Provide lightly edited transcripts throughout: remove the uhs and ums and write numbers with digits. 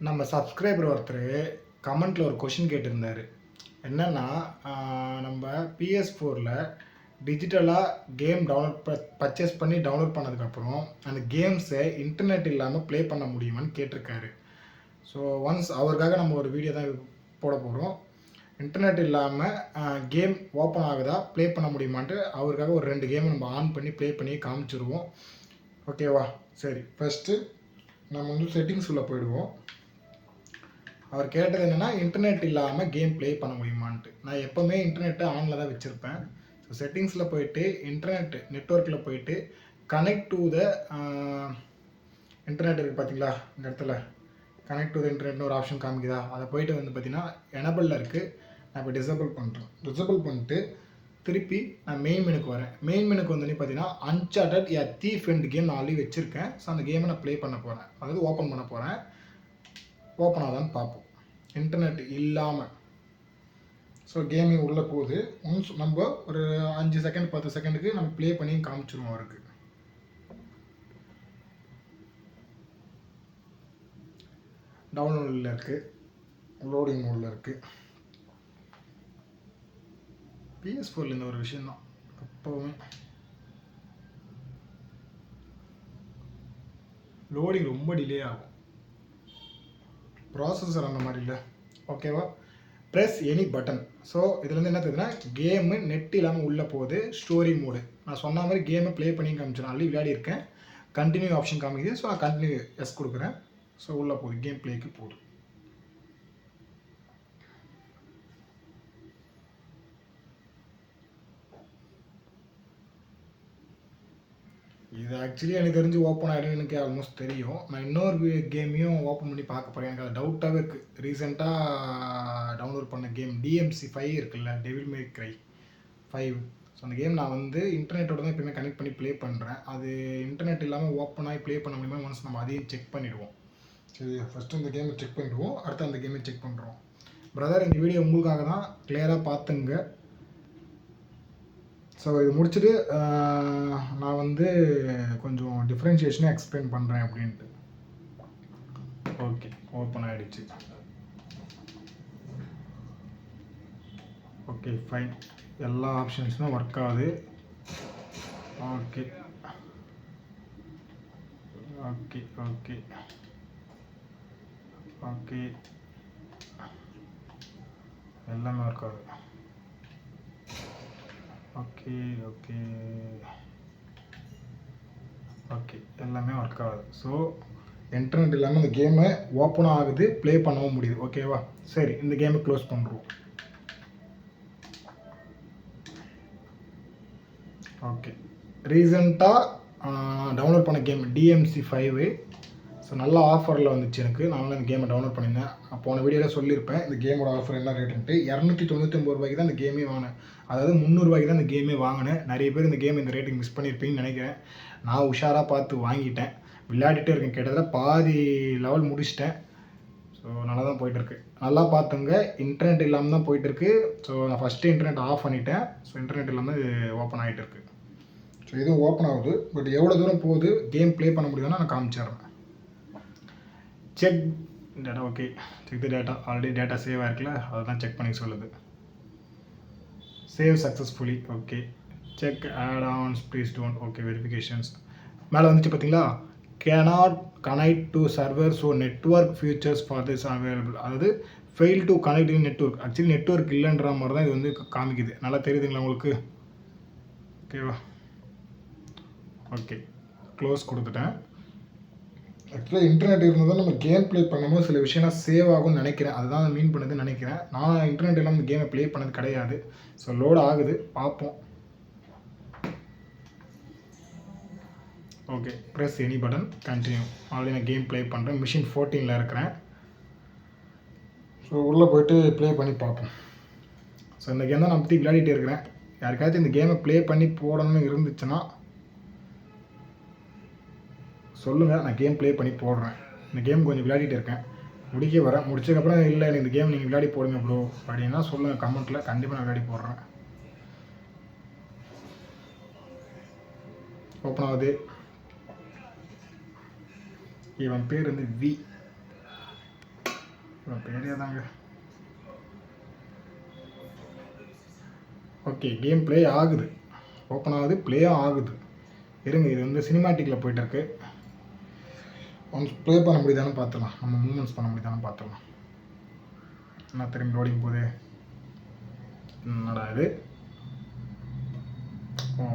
நம்ம சப்ஸ்கிரைபர் ஒருத்தர் கமெண்ட்டில் ஒரு கொஷின் கேட்டிருந்தார். என்னென்னா, நம்ம PS4ல் டிஜிட்டலாக கேம் பர்ச்சேஸ் பண்ணி டவுன்லோட் பண்ணதுக்கப்புறம் அந்த கேம்ஸை இன்டர்நெட் இல்லாமல் ப்ளே பண்ண முடியுமான்னு கேட்டிருக்காரு. ஸோ ஒன்ஸ் அவருக்காக நம்ம ஒரு வீடியோ தான் போட போகிறோம். இன்டர்நெட் இல்லாமல் கேம் ஓப்பன் ஆகுதா, ப்ளே பண்ண முடியுமான்ட்டு அவருக்காக ஒரு 2 கேமை நம்ம ஆன் பண்ணி ப்ளே பண்ணி காமிச்சிருவோம். ஓகேவா? சரி, ஃபஸ்ட்டு நம்ம வந்து செட்டிங்ஸ் உள்ள போயிடுவோம். அவர் கேட்டது என்னென்னா, இன்டர்நெட் இல்லாமல் கேம் ப்ளே பண்ண முடியுமான்ட்டு. நான் எப்போவுமே இன்டர்நெட்டை ஆனில் தான் வச்சுருப்பேன். ஸோ செட்டிங்ஸில் போயிட்டு நெட்ஒர்க்கில் போயிட்டு கனெக்ட் டு த இன்டர்நெட் இருக்குது பார்த்தீங்களா, இந்த இடத்துல கனெக்ட் டு த இன்டர்நெட்னு ஒரு ஆப்ஷன் காமிக்குதா, அதை போயிட்டு வந்து பார்த்தீங்கன்னா எனபிளில் இருக்குது. நான் இப்போ டிசபிள் பண்ணுறேன். டிசபிள் பண்ணிட்டு திருப்பி நான் மெயின் மெனுக்கு வரேன். மெயின் மெனுக்கு வந்து பார்த்தீங்கன்னா அன்சார்ட்டட் எ தீஃப் எண்ட் கேம் நான் ஆல்ரெடி வச்சுருக்கேன். ஸோ அந்த கேமை நான் ப்ளே பண்ண போகிறேன், அதாவது ஓப்பன் பண்ண போகிறேன். ஓப்பன் ஆகுதான்னு பார்ப்போம் இன்டர்நெட் இல்லாமல். ஸோ கேமிங் உள்ளே போகுது. ஒன்ஸ் நம்ம ஒரு 5 செகண்ட் 10 செகண்டுக்கு நம்ம ப்ளே பண்ணி காமிச்சிருவோம் அவருக்கு. டவுன்லோடில் இருக்குது, லோடிங் மோடில் இருக்குது. PS4ல் இந்த ஒரு விஷயந்தான் எப்போவுமே லோடிங் ரொம்ப டிலே ஆகும். ப்ராசஸர் அந்த மாதிரி இல்லை. ஓகேவா? Press any button. ஸோ இதுலேருந்து என்ன தெரியுதுன்னா, கேமு நெட் இல்லாமல் உள்ளே போகுது. ஸ்டோரி மோடு நான் சொன்ன மாதிரி கேமை ப்ளே பண்ணி காமிச்சிடும். ஆல்ரெடி விளையாடி இருக்கேன். கண்டினியூ ஆப்ஷன் காமிக்குது. ஸோ நான் கண்டினியூ எஸ் கொடுக்குறேன். ஸோ உள்ளே போகுது, கேம் ப்ளேக்கு போகுது. இது ஆக்சுவலி எனக்கு தெரிஞ்சு ஓப்பன் ஆகிடும், எனக்கு ஆல்மோஸ்ட் தெரியும். நான் இன்னொரு கேமையும் ஓப்பன் பண்ணி பார்க்க போகிறேன். எனக்கு அது டவுட்டாகவே இருக்குது. ரீசெண்டாக டவுன்லோட் பண்ண கேம் DMC5 இருக்குல்ல, டெவில் மே க்ரை 5. ஸோ அந்த கேம் நான் வந்து இன்டர்நெட்டோட தான் எப்பவுமே கனெக்ட் பண்ணி ப்ளே பண்ணுறேன். அது இன்டர்நெட் இல்லாமல் ஓப்பன் ஆகி ப்ளே பண்ண முடியுமா ஒன்ஸ் நம்ம அதையும் செக் பண்ணிவிடுவோம். சரி, ஃபஸ்ட்டு இந்த கேமை செக் பண்ணிடுவோம், அடுத்து அந்த கேமை செக் பண்ணுறோம். பிரதர், இந்த வீடியோ உங்களுக்காக தான், கிளியராக பார்த்துங்க. ஸோ இது முடிச்சுட்டு நான் வந்து கொஞ்சம் டிஃப்ரென்ஷியேஷனே எக்ஸ்பிளைன் பண்ணுறேன் அப்படின்ட்டு. ஓகே, ஓப்பன் ஆகிடுச்சு. Okay, fine. எல்லா ஆப்ஷன்ஸுமே ஒர்க் ஆகுது. ஓகே ஓகே ஓகே ஓகே எல்லாமே ஒர்க் ஆகுது. ஓகே ஓகே ஓகே எல்லாமே ஒர்க் ஆகுது. ஸோ இன்டர்நெட் இல்லாமல் இந்த கேமை ஓப்பன் ஆகுது, ப்ளே பண்ணவும் முடியுது. ஓகேவா? சரி, இந்த கேமை க்ளோஸ் பண்ணுறோம். ஓகே, ரீசெண்டாக டவுன்லோட் பண்ண கேம் DMC5. ஸோ நல்ல ஆஃபரில் வந்துச்சு எனக்கு. நானும் இந்த கேமை டவுன்லோட் பண்ணியிருந்தேன். போன வீடியோவில் சொல்லியிருப்பேன் இந்த கேமோட ஆஃபர் என்ன ரேட்டுன்ட்டு. 299 ரூபாய்க்கு தான் இந்த கேமே வாங்கினேன். அதாவது 300 ரூபாய்க்கு தான் இந்த கேமே வாங்கினேன். நிறைய பேர் இந்த கேம் இந்த ரேட்டுக்கு மிஸ் பண்ணியிருப்பீங்கன்னு நினைக்கிறேன். நான் உஷாராக பார்த்து வாங்கிட்டேன், விளையாடிட்டே இருக்கேன். கிட்டத்தட்ட பாதி லெவல் முடிச்சிட்டேன். ஸோ நல்லா தான் போயிட்டுருக்கு. நல்லா பார்த்துங்க, இன்டர்நெட் இல்லாமல் தான் போயிட்டுருக்கு. ஸோ நான் ஃபஸ்ட்டு இன்டர்நெட் ஆஃப் பண்ணிட்டேன். ஸோ இன்டர்நெட் இல்லாமல் இது ஓப்பன் ஆகிட்டு இருக்கு. ஸோ இதுவும் ஓப்பன் ஆகுது. பட் எவ்வளோ தூரம் போகுது, கேம் ப்ளே பண்ண முடியுதுன்னா நான் காமிச்சிடுறேன். Check data. Okay, check the data. Already data save ஆகிருக்குல்ல, அதை தான் செக் பண்ணி சொல்லுது. Save successfully. Okay, check add ons please don't. Okay, verifications மேலே வந்துச்சு பார்த்தீங்களா. Cannot connect to server, so network features for this available. அதாவது fail to connect in network. Actually network இல்லைன்ற மாதிரி தான் இது வந்து காமிக்குது. நல்லா தெரியுதுங்களா உங்களுக்கு? ஓகேவா? ஓகே, க்ளோஸ் கொடுத்துட்டேன். ஆக்சுவலாக இன்டர்நெட் இருந்தால் தான் நம்ம கேம் ப்ளே பண்ணும்போது சில விஷயம்லாம் சேவ் ஆகும்னு நினைக்கிறேன். அதுதான் மீன் பண்ணுதுன்னு நினைக்கிறேன். நான் இன்டர்நெட் இல்லாமல் இந்த கேமை ப்ளே பண்ணது கிடையாது. ஸோ லோட் ஆகுது, பார்ப்போம். Okay, press any button, continue. Already நான் கேம் ப்ளே பண்ணுறேன். மிஷின் 14ல் இருக்கிறேன். ஸோ உள்ளே போய்ட்டு ப்ளே பண்ணி பார்ப்போம். ஸோ இந்த கேம் தான் நான் பற்றி விளையாடிட்டே இருக்கிறேன். யாருக்காச்சும் இந்த கேமை ப்ளே பண்ணி போடணும்னு இருந்துச்சுன்னா சொல்லுங்கள், நான் கேம் ப்ளே பண்ணி போடுறேன். இந்த கேம் கொஞ்சம் விளையாடிட்டு இருக்கேன், முடிக்க வரேன். முடிச்சதுக்கப்புறம் இல்லை எனக்கு இந்த கேம் நீங்கள் விளையாடி போடுங்க ப்ரோ அப்படின்னா சொல்லுங்கள் கமெண்ட்டில், கண்டிப்பாக நான் விளையாடி போடுறேன். ஓப்பன் ஆகுது. இவன் பேர் வந்து வி. பேரே தாங்க. ஓகே, கேம் ப்ளே ஆகுது, ஓப்பன் ஆகுது, ப்ளேயும் ஆகுது. இருங்க, இது வந்து சினிமேட்டிக்கில் போயிட்டுருக்கு. ஒன்ஸ் ப்ளே பண்ண முடியுதானு பார்த்துலாம், நம்ம மூமெண்ட்ஸ் பண்ண முடியுதானு பார்த்துலாம். என்ன திரும்பி லோடிங் போகுது, என்னடா இது?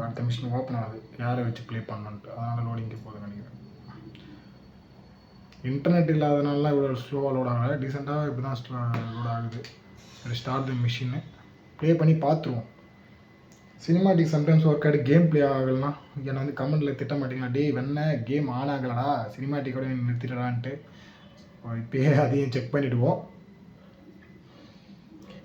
அடுத்த மிஷின் ஓப்பன் ஆகுது, யாரை வச்சு ப்ளே பண்ணணுன்ட்டு, அதனால் லோடிங்கு போகுது நினைக்கிறேன். இன்டர்நெட் இல்லாதனால இவ்வளோ ஸ்லோவாக லோட் ஆகலை, டீசெண்டாக இப்படி தான் லோட் ஆகுது. சரி, ஸ்டார்ட் த மிஷின்னு ப்ளே பண்ணி பார்த்துருவோம். சினிமாட்டிக் சம்டைம்ஸ் ஒர்க் ஆகிட்டு கேம் ப்ளே ஆகலைன்னா என்னை வந்து கமெண்ட்டில் திட்ட மாட்டிங்களா, டே வெண்ண கேம் ஆன் ஆகலடா, சினிமாட்டிக்கோட நிறுத்திடலான்ட்டு. இப்போயே அதையும் செக் பண்ணிவிடுவோம்.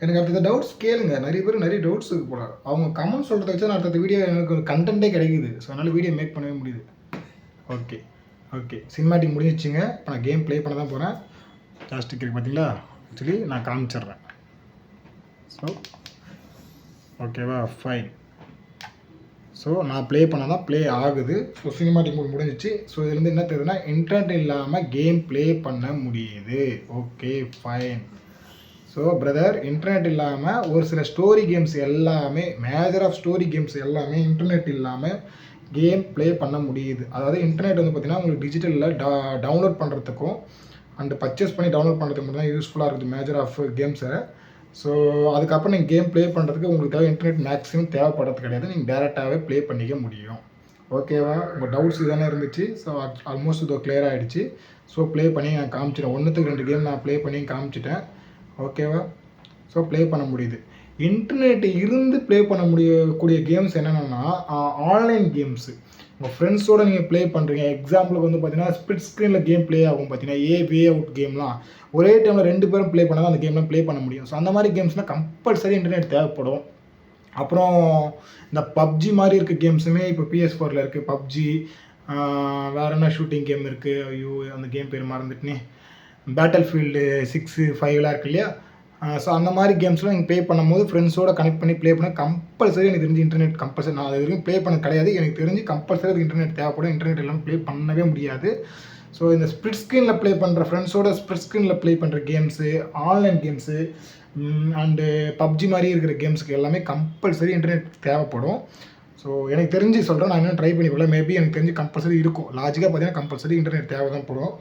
எனக்கு அடுத்த டவுட்ஸ் கேளுங்க, நிறைய பேர் நிறைய டவுட்ஸ் இருக்கு போல. அவங்க கமெண்ட் சொல்கிறத வச்சு நான் அடுத்த வீடியோ எனக்கு ஒரு கண்டென்ட்டே கிடைக்குது. ஸோ அதனால் வீடியோ மேக் பண்ணவே முடியுது. ஓகே ஓகே, சினிமாட்டிக் முடிஞ்சிச்சுங்க. இப்போ நான் கேம் ப்ளே பண்ண தான் போகிறேன். ஜாஸ்டிக் இருக்குது பார்த்தீங்களா, ஆக்சுவலி நான் காமிச்சிட்றேன். ஸோ ஓகேவா, ஃபைன். ஸோ நான் ப்ளே பண்ணால் தான் ப்ளே ஆகுது. ஸோ சினிமாட்டிக் மூட் முடிஞ்சிச்சு. ஸோ இதுலேருந்து என்ன தெரியுதுன்னா, இன்டர்நெட் இல்லாமல் கேம் ப்ளே பண்ண முடியுது. Okay fine. So brother, internet இல்லாமல் ஒரு சில ஸ்டோரி கேம்ஸ் எல்லாமே, மேஜர் ஆஃப் ஸ்டோரி கேம்ஸ் எல்லாமே இன்டர்நெட் இல்லாமல் கேம் ப்ளே பண்ண முடியுது. அதாவது இன்டர்நெட் வந்து பார்த்திங்கன்னா உங்களுக்கு டிஜிட்டலில் டவுன்லோட் பண்ணுறதுக்கும் அண்ட் பர்ச்சேஸ் பண்ணி டவுன்லோட் பண்ணுறதுக்கு மட்டும் தான் யூஸ்ஃபுல்லாக இருக்குது மேஜர் ஆஃப் கேம்ஸை. ஸோ அதுக்கப்புறம் நீங்கள் கேம் ப்ளே பண்ணுறதுக்கு உங்களுக்கு தேவை இன்டர்நெட் மேக்ஸிமம் தேவைப்படுறது கிடையாது. நீங்கள் டேரெக்டாகவே ப்ளே பண்ணிக்க முடியும். ஓகேவா, உங்கள் டவுட்ஸ் இதானே இருந்துச்சு. ஸோ ஆல்மோஸ்ட் இதோ கிளியர் ஆகிடுச்சு. ஸோ ப்ளே பண்ணி நான் காமிச்சிட்டேன். 1க்கு 2 கேம் நான் ப்ளே பண்ணி காமிச்சிட்டேன். ஓகேவா, ஸோ ப்ளே பண்ண முடியுது. இன்டர்நெட் இருந்து ப்ளே பண்ண முடியக்கூடிய கேம்ஸ் என்னென்னா ஆன்லைன் கேம்ஸு. உங்கள் ஃப்ரெண்ட்ஸோடு நீங்கள் ப்ளே பண்ணுறீங்க. எக்ஸாம்பிளுக்கு வந்து பார்த்தீங்கன்னா ஸ்பிளிட் ஸ்க்ரீனில் கேம் ப்ளே ஆகும். பார்த்தீங்கன்னா வே அவுட் கேம்லாம் ஒரே டைமில் 2 பேரும் ப்ளே பண்ணால் தான் அந்த கேம்லாம் ப்ளே பண்ண முடியும். ஸோ அந்த மாதிரி கேம்ஸ்னால் கம்பல்சரி இன்டர்நெட் தேவைப்படும். அப்புறம் இந்த பப்ஜி மாதிரி இருக்க கேம்ஸுமே இப்போ PS4 இருக்குது. பப்ஜி, வேறு என்ன ஷூட்டிங் கேம் இருக்குது, ஐயோ அந்த கேம் பேர் மறந்துட்டுனே, பேட்டில் ஃபீல்டு 6, 5லாம் இருக்கு இல்லையா. ஸோ அந்த மாதிரி கேம்ஸ்லாம் நீங்கள் ப்ளே பண்ணும்போது ஃப்ரெண்ட்ஸோட கனெக்ட் பண்ணி ப்ளே பண்ண கம்பல்சரி எனக்கு தெரிஞ்சு இன்டர்நெட் கம்பல்சரி. நான் அது வரைக்கும் ப்ளே பண்ண கிடையாது. எனக்கு தெரிஞ்சு கம்பல்சரி அதுக்கு இன்டர்நெட் தேவைப்படும். இன்டர்நெட் இல்லாமல் ப்ளே பண்ணவே முடியாது. ஸோ இந்த ஸ்பிளிட் ஸ்க்ரீனில் ப்ளே பண்ணுற ஃப்ரெண்ட்ஸோட ஸ்பிளிட் ஸ்க்ரீனில் ப்ளே பண்ணுற games, online games and PUBG மாதிரி இருக்கிற கேம்ஸுக்கு எல்லாமே கம்பல்சரி இன்டர்நெட் தேவைப்படும். ஸோ எனக்கு தெரிஞ்சு சொல்கிறேன், நான் இன்னும் ட்ரை பண்ணி போகல. மேபி எனக்கு தெரிஞ்சு கம்பல்சரி இருக்கும். லாஜிக்காக பார்த்தீங்கன்னா கம்பல்சரி இன்டர்நெட் தேவை தான் படும்.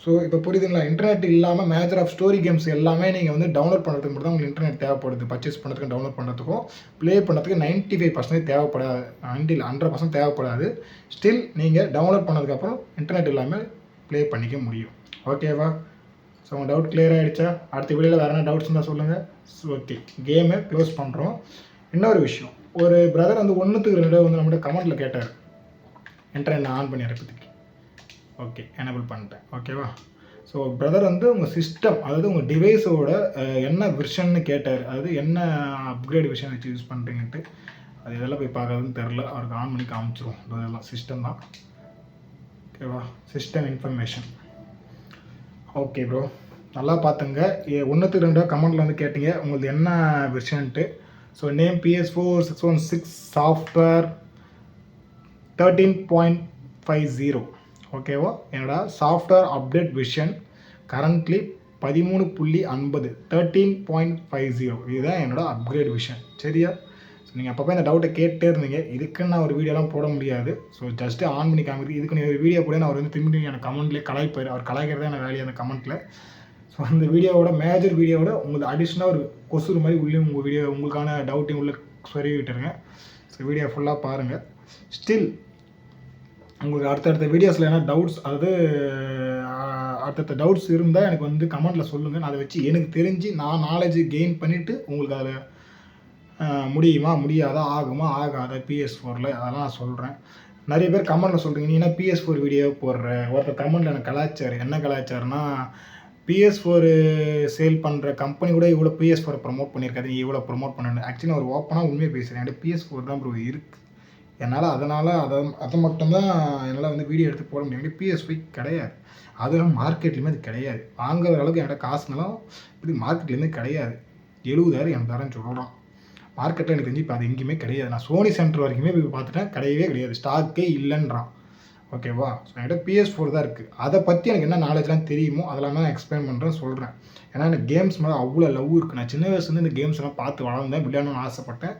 ஸோ இப்போ புரியுதுங்களா, இன்டர்நெட் இல்லாமல் மேஜர் ஆஃப் ஸ்டோரி கேம்ஸ் எல்லாமே நீங்கள் வந்து டவுன்லோட் பண்ணுறதுக்கு மட்டும் தான் உங்களுக்கு இன்டர்நெட் தேவைப்படுது. பர்ச்சேஸ் பண்ணுறதுக்கு, டவுன்லோட் பண்ணுறதுக்கும் ப்ளே பண்ணுறதுக்கு 95% தேவைப்படாது. 100% தேவைப்படாது. ஸ்டில் நீங்கள் டவுன்லோட் பண்ணதுக்கப்புறம் இன்டர்நெட் இல்லாமல் ப்ளே பண்ணிக்க முடியும். ஓகேவா, ஸோ உங்கள் டவுட் கிளியர் ஆகிடுச்சா? அடுத்த வீடியோவில் வேறு என்ன டவுட்ஸ் இருந்தால் சொல்லுங்கள். ஸோ ஓகே, கேமை க்ளோஸ் பண்ணுறோம். இன்னொரு விஷயம், ஒரு பிரதர் வந்து 1க்கு 2 வந்து நம்மகிட்ட கமெண்ட்டில் கேட்டார், இன்டர்நெட் ஆன் பண்ணி இறக்கிறதுக்கு. ஓகே, எனேபிள் பண்ணிட்டேன். ஓகேவா, ஸோ பிரதர் வந்து உங்கள் சிஸ்டம், அதாவது உங்கள் டிவைஸோட என்ன வெர்ஷன்னு கேட்டார். அதாவது என்ன அப்கிரேட் வெர்ஷன் வச்சு யூஸ் பண்ணுறீங்கன்ட்டு. அது எதெல்லாம் போய் பார்க்கறதுன்னு தெரில. அவருக்கு ஆன் பண்ணி காமிச்சிரும். இதெல்லாம் சிஸ்டம் தான். ஓகேவா, சிஸ்டம் இன்ஃபர்மேஷன். ஓகே ப்ரோ, நல்லா பார்த்துங்க. 1க்கு 2 கமெண்டில் வந்து கேட்டீங்க உங்களுக்கு என்ன வெர்ஷன்ட்டு. So name PS4 616, software 13.50. ஓகேவா, என்னோட சாஃப்ட்வேர் அப்டேட் வெர்ஷன் கரண்ட்லி 13.50, 13.50. இதுதான் என்னோடய அப்கிரேட் வெர்ஷன். சரியா? ஸோ நீங்கள் அப்பப்போ இந்த டவுட்டை கேட்டே இருந்தீங்க. இதுக்குன்னு நான் ஒரு வீடியோலாம் போட முடியாது. ஸோ ஜஸ்ட்டு ஆன் பண்ணி காமிக்கிறது. இதுக்கு நீ ஒரு வீடியோ கூட நான் அவர் வந்து திரும்பி எனக்கு கமெண்ட்லேயே கலாய்ப்பார். அவர் கலாய்க்கிறதே எனக்கு வேலையை அந்த கமெண்ட்டில். ஸோ அந்த வீடியோவோட மேஜர் வீடியோவோட உங்களுக்கு அடிஷ்னலாக ஒரு கொசுறு மாதிரி உள்ளே உங்கள் வீடியோ உங்களுக்கான டவுட்டையும் உள்ளே சொருவி விட்டுருங்க. ஸோ வீடியோ ஃபுல்லாக பாருங்கள். ஸ்டில் உங்களுக்கு அடுத்தடுத்த வீடியோஸில் என்ன டவுட்ஸ், அதாவது அடுத்தடுத்த டவுட்ஸ் இருந்தால் எனக்கு வந்து கமெண்ட்டில் சொல்லுங்கள். நான் அதை வச்சு எனக்கு தெரிஞ்சு நான் நாலேஜ் கெயின் பண்ணிவிட்டு உங்களுக்கு அதில் முடியுமா முடியாதா, ஆகுமா ஆகாதா PS4ல் அதெல்லாம் நான் சொல்கிறேன். நிறைய பேர் கமெண்ட்டில் சொல்கிறீங்க, நீ என்ன PS4 வீடியோ போடுற. ஒருத்தர் கமெண்ட்டில் எனக்கு கலாச்சார். என்ன கலாச்சாரம்னா, PS4 சேல் பண்ணுற கம்பெனி கூட இவ்வளோ PS4 ப்ரமோட் பண்ணியிருக்காது, நீ இவ்வளோ ப்ரமோட் பண்ணு. ஆக்சுவலி நான் ஒரு ஓப்பனாக உண்மையை பேசுகிறேன். என்கிட்ட PS4 தான் ப்ரோ இருக்குது. என்னால் அதை மட்டும்தான் என்னால் வந்து வீடியோ எடுத்து போட முடியும். என்கிட்ட PS5 கிடையாது. அதெல்லாம் மார்க்கெட்லேயுமே அது கிடையாது. வாங்குற அளவுக்கு என்கிட்ட காசுனாலும் இது மார்க்கெட்லேயுமே கிடையாது. 70,000 80,000 சொல்கிறான். மார்க்கெட்டில் எனக்கு தெரிஞ்சு இப்போ அது எங்கேயுமே கிடையாது. நான் சோனி சென்டர் வரைக்குமே போய் பார்த்துட்டேன், கிடையவே கிடையாது. ஸ்டாக்கே இல்லைன்றான். ஓகேவா? ஸோ என்கிட்ட PS4 தான் இருக்குது. அதை பற்றி எனக்கு என்ன நாலேஜ்லாம் தெரியுமோ அதெல்லாம் தான் நான் எக்ஸ்பிளைன் பண்ணுறேன், சொல்கிறேன். ஏன்னா எனக்கு கேம்ஸ் மேலே அவ்வளோ லவ் இருக்குது. நான் சின்ன வயசுலேருந்து இந்த கேம்ஸ் எல்லாம் பார்த்து வளர்ந்தேன், விளையாடணும்னு ஆசைப்பட்டேன்.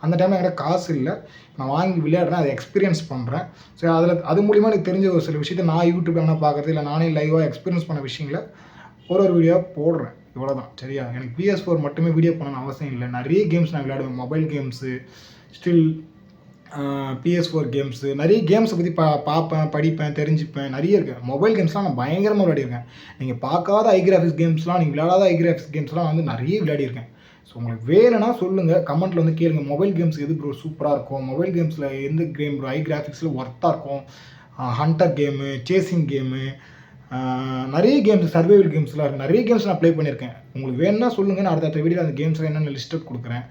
அந்த டைமில் என்கிட்ட காசு இல்லை, நான் வாங்கி விளையாடுறேன், அதை எக்ஸ்பீரியன்ஸ் பண்ணுறேன். ஸோ அது மூலிமா எனக்கு தெரிஞ்ச ஒரு சில விஷயத்தை நான் யூடியூப்ல என்ன பார்க்குறது, இல்லை நானே லைவாக எக்ஸ்பீரியன்ஸ் பண்ண விஷயங்களை ஒரு வீடியோவாக போடுறேன். இவ்வளோதான், சரியா? எனக்கு PS4 மட்டுமே வீடியோ பண்ணணும்னு அவசியம் இல்லை. நிறைய கேம்ஸ் நான் விளையாடுவேன், mobile games, still PS4 games, நிறைய கேம்ஸை பற்றி பார்ப்பேன், படிப்பேன், தெரிஞ்சுப்பேன். நிறைய இருக்குது. மொபைல் கேம்ஸ்லாம் நான் பயங்கரமாக விளையாடிருக்கேன். நீங்கள் பார்க்காத கிராஃபிக்ஸ் கேம்ஸ்லாம், நீங்கள் விளையாடாத கிராஃபிக்ஸ் கேம்ஸ்லாம் வந்து நிறைய விளையாடிருக்கேன். ஸோ உங்களுக்கு வேணும்னா சொல்லுங்கள், கமெண்ட்டில் வந்து கேளுங்க. மொபைல் கேம்ஸ் எது ப்ரோ சூப்பராக இருக்கும், மொபைல் கேம்ஸில் எந்த கேம் ப்ரோ கிராஃபிக்ஸில் ஒர்த்தாக இருக்கும், ஹண்டர் கேமு, சேசிங் கேமு, நிறைய கேம்ஸ், சர்வைவல் கேம்ஸ்லாம் இருக்குது. நிறைய கேம்ஸ் நான் ப்ளே பண்ணியிருக்கேன். உங்களுக்கு வேணும்னா சொல்லுங்கள், நான் அடுத்த வீடியோவில் அந்த கேம்ஸில் என்னென்ன லிஸ்ட் அவுட் கொடுக்குறேன்,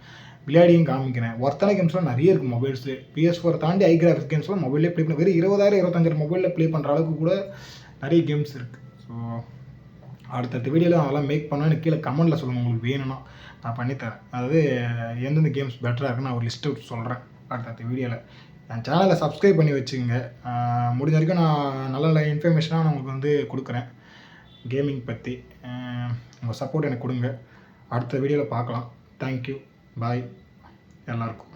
விளையாடியும் காமிக்கிறேன். ஒர்த்தான கேம்ஸ்லாம் நிறைய இருக்குது மொபைல்ஸு. PS4 தாண்டி கிராஃபிக்ஸ் கேம்ஸ்லாம் மொபைலே ப்ளே பண்ண வெறும் 20,000 25,000 மொபைலில் ப்ளே பண்ணுற அளவுக்கு கூட நிறைய கேம்ஸ் இருக்குது. ஸோ அடுத்த வீடியோவில் அதெல்லாம் மேக் பண்ணால் எனக்கு கீழே கமெண்ட்டில் சொல்லுங்கள், உங்களுக்கு வேணும்னா நான் பண்ணித்தரேன். அதாவது எந்தெந்த கேம்ஸ் பெட்டராக இருக்குன்னு நான் ஒரு லிஸ்ட் அவுட் சொல்கிறேன் அடுத்த வீடியோவில். என் சேனலை சப்ஸ்கிரைப் பண்ணி வச்சுங்க. முடிஞ்ச வரைக்கும் நான் நல்ல நல்ல இன்ஃபர்மேஷனாக நான் உங்களுக்கு வந்து கொடுக்குறேன் கேமிங் பற்றி. உங்கள் சப்போர்ட் எனக்கு கொடுங்க. அடுத்த வீடியோவில் பார்க்கலாம். தேங்க்யூ, பாய் எல்லாருக்கும்.